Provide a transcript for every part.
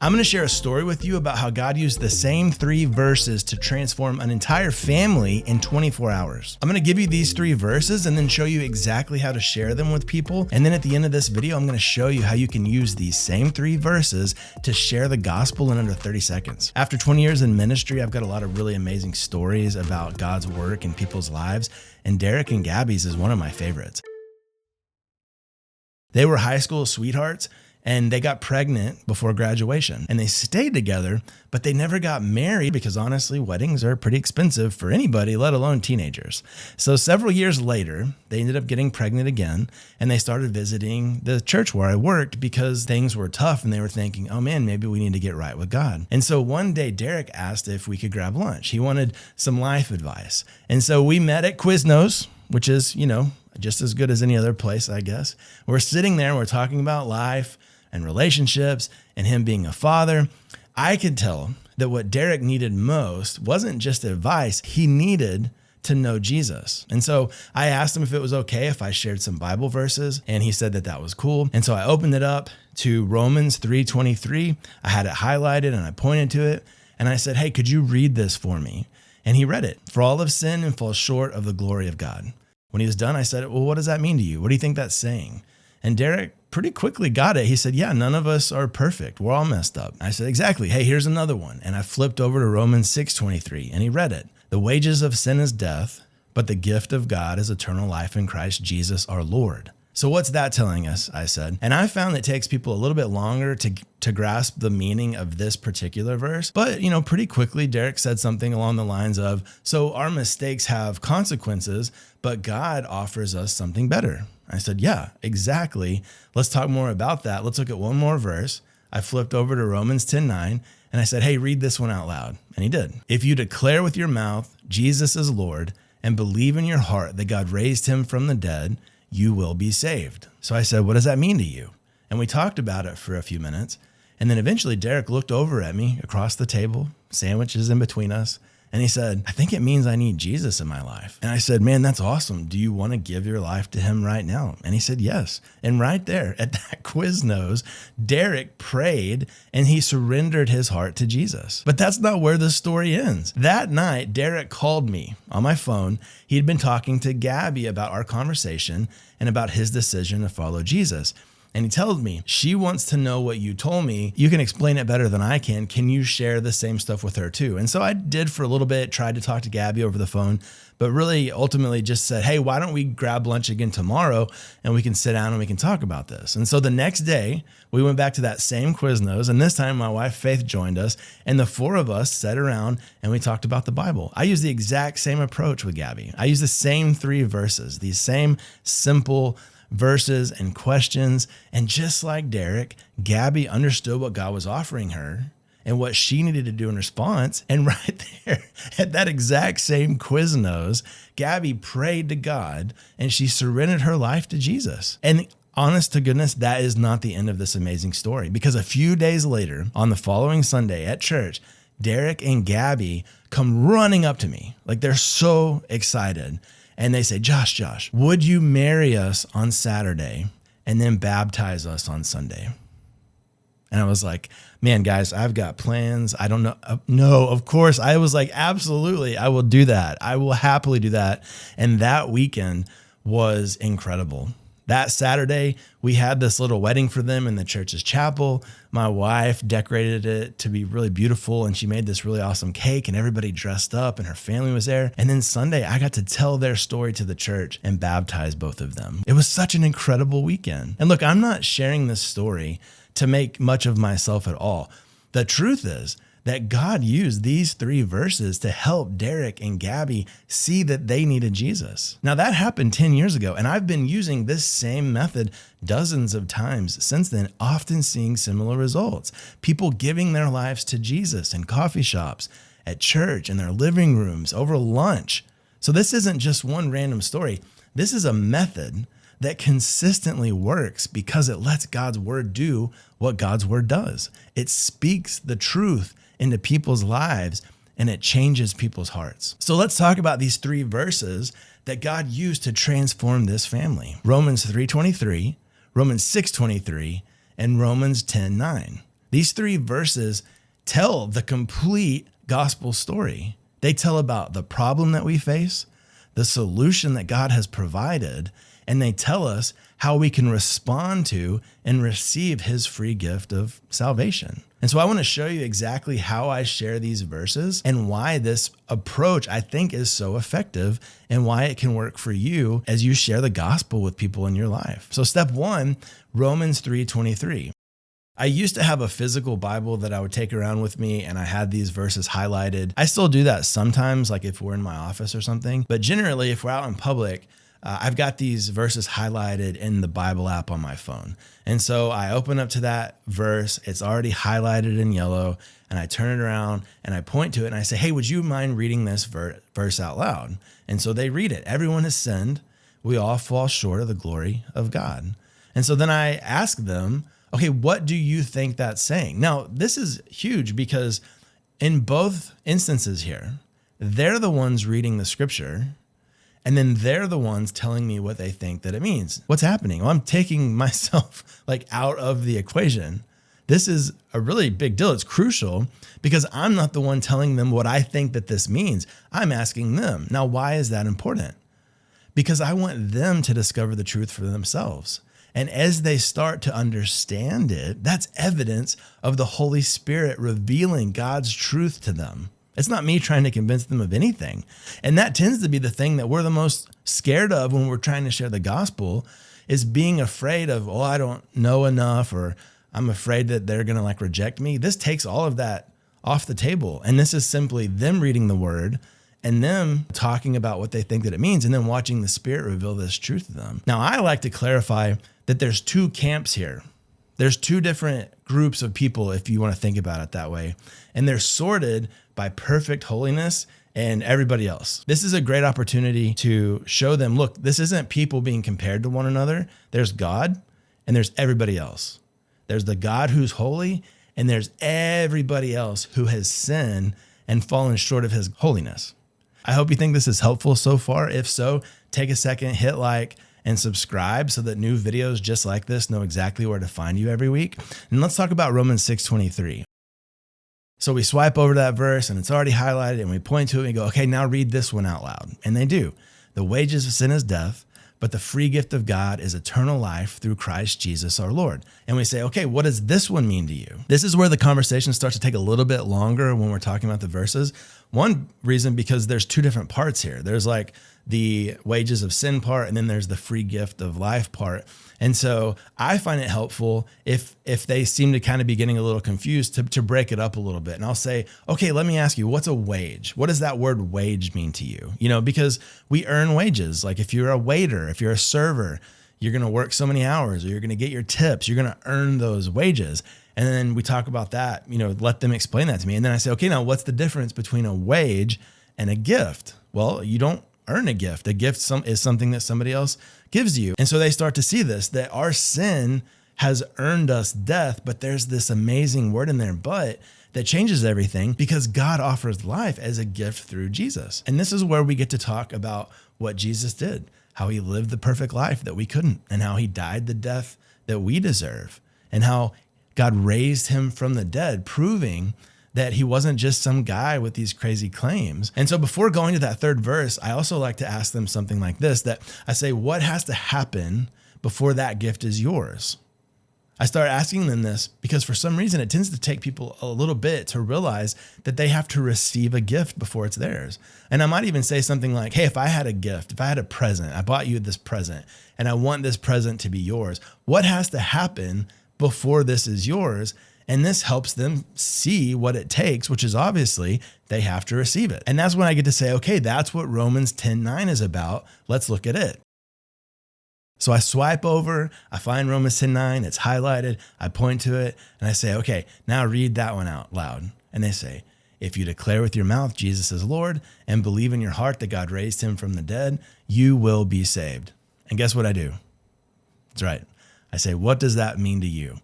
I'm going to share a story with you about how God used the same 3 verses to transform an entire family in 24 hours. I'm going to give you these 3 verses and then show you exactly how to share them with people. And then at the end of this video, I'm going to show you how you can use these same 3 verses to share the gospel in under 30 seconds. After 20 years in ministry, I've got a lot of really amazing stories about God's work in people's lives, and Derek and Gabbie's is one of my favorites. They were high school sweethearts, and they got pregnant before graduation, and they stayed together, but they never got married because honestly, weddings are pretty expensive for anybody, let alone teenagers. So several years later, they ended up getting pregnant again, and they started visiting the church where I worked because things were tough, and they were thinking, oh man, maybe we need to get right with God. And so one day, Derek asked if we could grab lunch. He wanted some life advice. And so we met at Quiznos, which is, just as good as any other place, I guess. We're sitting there, and we're talking about life and relationships and him being a father. I could tell that what Derek needed most wasn't just advice. He needed to know Jesus. And so I asked him if it was okay if I shared some Bible verses, and he said that that was cool. And so I opened it up to Romans 3:23. I had it highlighted and I pointed to it, and I said, hey, could you read this for me? And he read it. For all have sinned and fall short of the glory of God. When he was done, I said, well, what does that mean to you? What do you think that's saying? And Derek pretty quickly got it. He said, yeah, none of us are perfect. We're all messed up. I said, exactly. Hey, here's another one. And I flipped over to Romans 6:23, and he read it. The wages of sin is death, but the gift of God is eternal life in Christ Jesus our Lord. So what's that telling us? I said. And I found that it takes people a little bit longer to grasp the meaning of this particular verse. But, pretty quickly, Derek said something along the lines of, so our mistakes have consequences, but God offers us something better. I said, yeah, exactly. Let's talk more about that. Let's look at one more verse. I flipped over to Romans 10:9, and I said, hey, read this one out loud. And he did. If you declare with your mouth Jesus is Lord and believe in your heart that God raised him from the dead, you will be saved. So I said, what does that mean to you? And we talked about it for a few minutes. And then eventually Derek looked over at me across the table, sandwiches in between us, and he said, I think it means I need Jesus in my life. And I said, man, that's awesome. Do you want to give your life to him right now? And he said, yes. And right there at that Quiznos, Derek prayed and he surrendered his heart to Jesus. But that's not where the story ends. That night, Derek called me on my phone. He'd been talking to Gabbie about our conversation and about his decision to follow Jesus. And he tells me, she wants to know what you told me. You can explain it better than I can. Can you share the same stuff with her too? And so I did for a little bit, tried to talk to Gabbie over the phone, but really ultimately just said, hey, why don't we grab lunch again tomorrow and we can sit down and we can talk about this. And so the next day we went back to that same Quiznos, and this time my wife Faith joined us, and the 4 of us sat around and we talked about the Bible. I used the exact same approach with Gabbie. I used the same 3 verses, these same simple verses and questions. And just like Derek, Gabbie understood what God was offering her and what she needed to do in response. And right there at that exact same Quiznos, Gabbie prayed to God and she surrendered her life to Jesus. And honest to goodness, that is not the end of this amazing story, because a few days later on the following Sunday at church, Derek and Gabbie come running up to me like they're so excited. And they say, Josh, would you marry us on Saturday and then baptize us on Sunday? And I was like, man, guys, I've got plans. I don't know. No, of course. I was like, absolutely. I will do that. I will happily do that. And that weekend was incredible. That Saturday, we had this little wedding for them in the church's chapel. My wife decorated it to be really beautiful, and she made this really awesome cake, and everybody dressed up, and her family was there. And then Sunday, I got to tell their story to the church and baptize both of them. It was such an incredible weekend. And look, I'm not sharing this story to make much of myself at all. The truth is that God used these 3 verses to help Derek and Gabbie see that they needed Jesus. Now that happened 10 years ago, and I've been using this same method dozens of times since then, often seeing similar results. People giving their lives to Jesus in coffee shops, at church, in their living rooms, over lunch. So this isn't just one random story. This is a method that consistently works because it lets God's word do what God's word does. It speaks the truth into people's lives, and it changes people's hearts. So let's talk about these 3 verses that God used to transform this family. Romans 3:23, Romans 6:23, and Romans 10:9. These 3 verses tell the complete gospel story. They tell about the problem that we face, the solution that God has provided, and they tell us how we can respond to and receive his free gift of salvation. And so I want to show you exactly how I share these verses and why this approach I think is so effective and why it can work for you as you share the gospel with people in your life. So step 1, Romans 3:23. I used to have a physical Bible that I would take around with me, and I had these verses highlighted. I still do that sometimes, like if we're in my office or something, but generally if we're out in public, I've got these verses highlighted in the Bible app on my phone. And so I open up to that verse, it's already highlighted in yellow, and I turn it around and I point to it and I say, hey, would you mind reading this verse out loud? And so they read it. Everyone has sinned. We all fall short of the glory of God. And so then I ask them, okay, what do you think that's saying? Now, this is huge because in both instances here, they're the ones reading the scripture, and then they're the ones telling me what they think that it means. What's happening? Well, I'm taking myself out of the equation. This is a really big deal. It's crucial because I'm not the one telling them what I think that this means. I'm asking them. Now, why is that important? Because I want them to discover the truth for themselves. And as they start to understand it, that's evidence of the Holy Spirit revealing God's truth to them. It's not me trying to convince them of anything. And that tends to be the thing that we're the most scared of when we're trying to share the gospel, is being afraid of, oh, I don't know enough, or I'm afraid that they're going to reject me. This takes all of that off the table. And this is simply them reading the word and them talking about what they think that it means, and then watching the Spirit reveal this truth to them. Now, I like to clarify that there's 2 camps here. There's 2 different groups of people, if you want to think about it that way. And they're sorted by perfect holiness and everybody else. This is a great opportunity to show them, look, this isn't people being compared to one another. There's God and there's everybody else. There's the God who's holy, and there's everybody else who has sinned and fallen short of his holiness. I hope you think this is helpful so far. If so, take a second, hit like, and subscribe so that new videos just like this know exactly where to find you every week. And let's talk about Romans 6:23. So we swipe over that verse and it's already highlighted, and we point to it and we go, okay, now read this one out loud. And they do. The wages of sin is death, but the free gift of God is eternal life through Christ Jesus our Lord. And we say, okay, what does this one mean to you? This is where the conversation starts to take a little bit longer when we're talking about the verses. One reason, because there's 2 different parts here. There's the wages of sin part, and then there's the free gift of life part. And so I find it helpful if they seem to kind of be getting a little confused to break it up a little bit. And I'll say, okay, let me ask you, what's a wage? What does that word wage mean to you? Because we earn wages. Like if you're a waiter, if you're a server, you're going to work so many hours, or you're going to get your tips, you're going to earn those wages. And then we talk about that, let them explain that to me. And then I say, okay, now what's the difference between a wage and a gift? Well, you don't earn a gift. A gift is something that somebody else gives you. And so they start to see this, that our sin has earned us death, but there's this amazing word in there, but that changes everything, because God offers life as a gift through Jesus. And this is where we get to talk about what Jesus did, how he lived the perfect life that we couldn't, and how he died the death that we deserve, and how God raised him from the dead, proving that he wasn't just some guy with these crazy claims. And so before going to that 3rd verse, I also like to ask them something like this, that I say, what has to happen before that gift is yours? I start asking them this because for some reason it tends to take people a little bit to realize that they have to receive a gift before it's theirs. And I might even say something like, hey, if I had a gift, if I had a present, I bought you this present and I want this present to be yours, what has to happen before this is yours? And this helps them see what it takes, which is obviously they have to receive it. And that's when I get to say, okay, that's what Romans 10:9 is about. Let's look at it. So I swipe over, I find Romans 10:9, it's highlighted, I point to it, and I say, okay, now read that one out loud. And they say, if you declare with your mouth Jesus is Lord and believe in your heart that God raised him from the dead, you will be saved. And guess what I do? That's right. I say, what does that mean to you?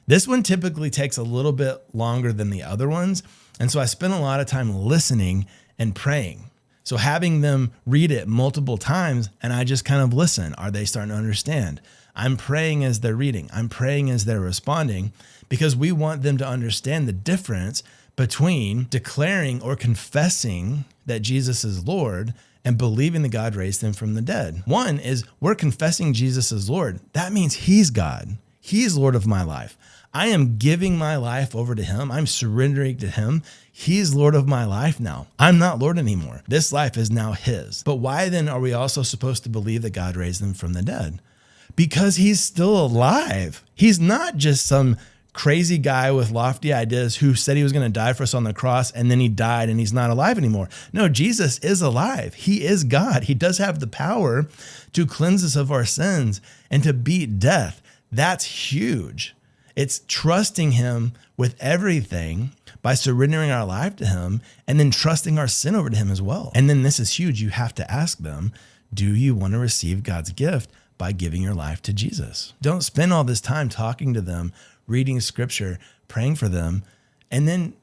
This one typically takes a little bit longer than the other ones. And so I spend a lot of time listening and praying. So having them read it multiple times, and I just kind of listen. Are they starting to understand? I'm praying as they're reading. I'm praying as they're responding, because we want them to understand the difference between declaring or confessing that Jesus is Lord and believing that God raised him from the dead. One is we're confessing Jesus as Lord. That means he's God. He's Lord of my life. I am giving my life over to him. I'm surrendering to him. He's Lord of my life now. I'm not Lord anymore. This life is now his. But why then are we also supposed to believe that God raised him from the dead? Because he's still alive. He's not just some crazy guy with lofty ideas who said he was going to die for us on the cross and then he died and he's not alive anymore. No, Jesus is alive. He is God. He does have the power to cleanse us of our sins and to beat death. That's huge. It's trusting him with everything by surrendering our life to him and then trusting our sin over to him as well. And then this is huge. You have to ask them, do you want to receive God's gift by giving your life to Jesus? Don't spend all this time talking to them, reading scripture, praying for them, and then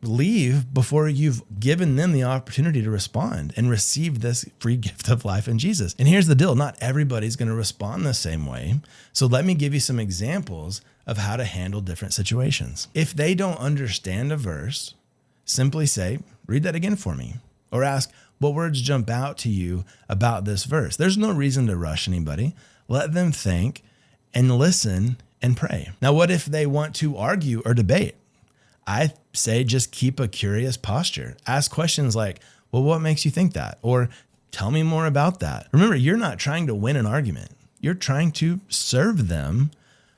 leave before you've given them the opportunity to respond and receive this free gift of life in Jesus. And here's the deal. Not everybody's going to respond the same way. So let me give you some examples of how to handle different situations. If they don't understand a verse, simply say, read that again for me, or ask, what words jump out to you about this verse? There's no reason to rush anybody. Let them think and listen and pray. Now, what if they want to argue or debate? I say just keep a curious posture. Ask questions like, well, what makes you think that? Or tell me more about that. Remember, you're not trying to win an argument. You're trying to serve them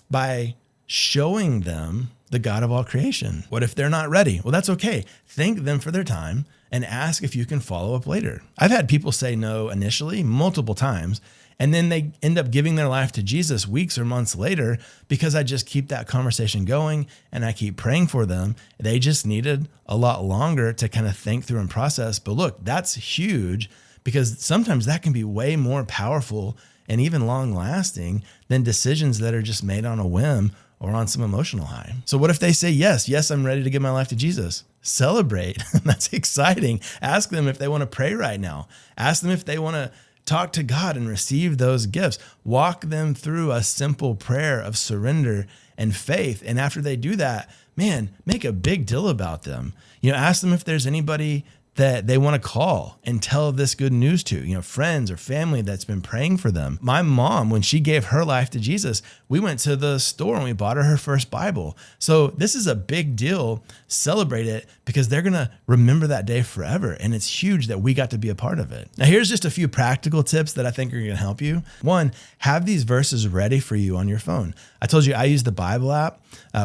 by showing them the God of all creation. What if they're not ready? Well, that's okay. Thank them for their time and ask if you can follow up later. I've had people say no initially multiple times, and then they end up giving their life to Jesus weeks or months later because I just keep that conversation going and I keep praying for them. They just needed a lot longer to kind of think through and process. But look, that's huge because sometimes that can be way more powerful and even long lasting than decisions that are just made on a whim or on some emotional high. So what if they say, yes, I'm ready to give my life to Jesus? Celebrate. That's exciting. Ask them if they want to pray right now. Ask them if they want to talk to God and receive those gifts. Walk them through a simple prayer of surrender and faith. And after they do that, man, make a big deal about them. Ask them if there's anybody that they want to call and tell this good news to, friends or family that's been praying for them. My mom, when she gave her life to Jesus, we went to the store and we bought her first Bible. So this is a big deal. Celebrate it because they're going to remember that day forever. And it's huge that we got to be a part of it. Now, here's just a few practical tips that I think are going to help you. One, have these verses ready for you on your phone. I told you I use the Bible app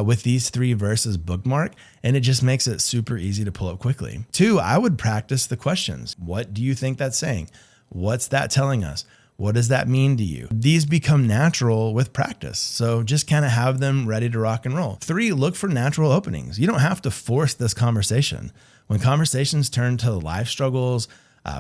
with these 3 verses bookmarked, and it just makes it super easy to pull up quickly. 2, I would practice the questions. What do you think that's saying? What's that telling us? What does that mean to you? These become natural with practice. So just kind of have them ready to rock and roll. 3, look for natural openings. You don't have to force this conversation. When conversations turn to life struggles,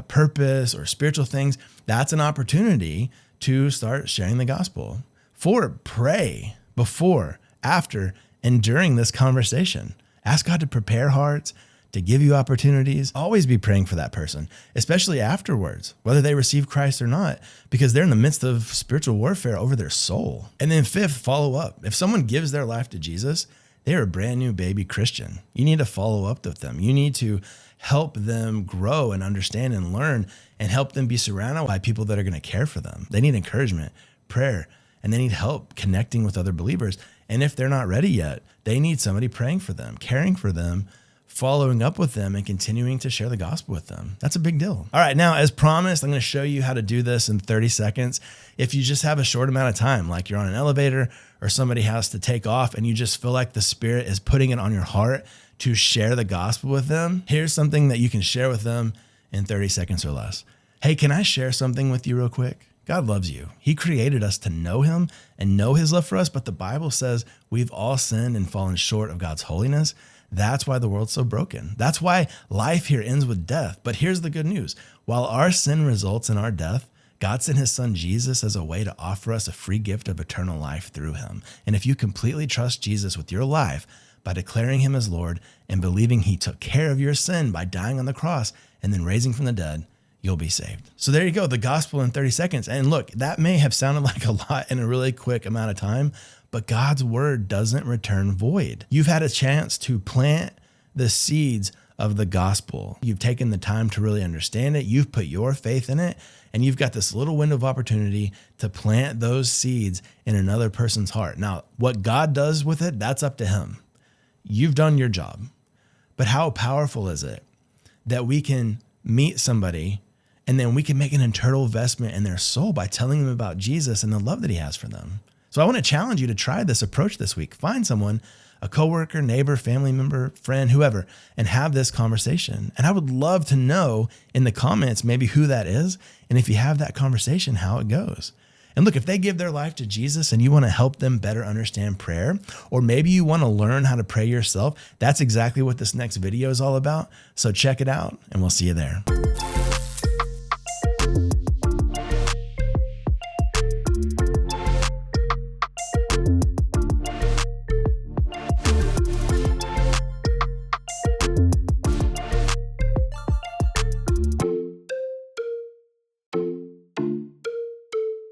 purpose, or spiritual things, that's an opportunity to start sharing the gospel. 4, pray before, after, and during this conversation. Ask God to prepare hearts, to give you opportunities. Always be praying for that person, especially afterwards, whether they receive Christ or not, because they're in the midst of spiritual warfare over their soul. And then 5th, follow up. If someone gives their life to Jesus, they're a brand new baby Christian. You need to follow up with them. You need to help them grow and understand and learn and help them be surrounded by people that are going to care for them. They need encouragement, prayer, and they need help connecting with other believers. And if they're not ready yet, they need somebody praying for them, caring for them, following up with them, and continuing to share the gospel with them. That's a big deal. All right, now, as promised, I'm going to show you how to do this in 30 seconds. If you just have a short amount of time, like you're on an elevator or somebody has to take off and you just feel like the Spirit is putting it on your heart to share the gospel with them, here's something that you can share with them in 30 seconds or less. Hey, can I share something with you real quick? God loves you. He created us to know him and know his love for us, but the Bible says we've all sinned and fallen short of God's holiness. That's why the world's so broken. That's why life here ends with death. But here's the good news. While our sin results in our death, God sent his son Jesus as a way to offer us a free gift of eternal life through him. And if you completely trust Jesus with your life by declaring him as Lord and believing he took care of your sin by dying on the cross and then raising from the dead, you'll be saved. So there you go, the gospel in 30 seconds. And look, that may have sounded like a lot in a really quick amount of time, but God's word doesn't return void. You've had a chance to plant the seeds of the gospel. You've taken the time to really understand it. You've put your faith in it, and you've got this little window of opportunity to plant those seeds in another person's heart. Now, what God does with it, that's up to him. You've done your job. But how powerful is it that we can meet somebody and then we can make an internal investment in their soul by telling them about Jesus and the love that he has for them? So I want to challenge you to try this approach this week. Find someone, a coworker, neighbor, family member, friend, whoever, and have this conversation. And I would love to know in the comments maybe who that is, and if you have that conversation, how it goes. And look, if they give their life to Jesus and you want to help them better understand prayer, or maybe you want to learn how to pray yourself, that's exactly what this next video is all about. So check it out, and we'll see you there.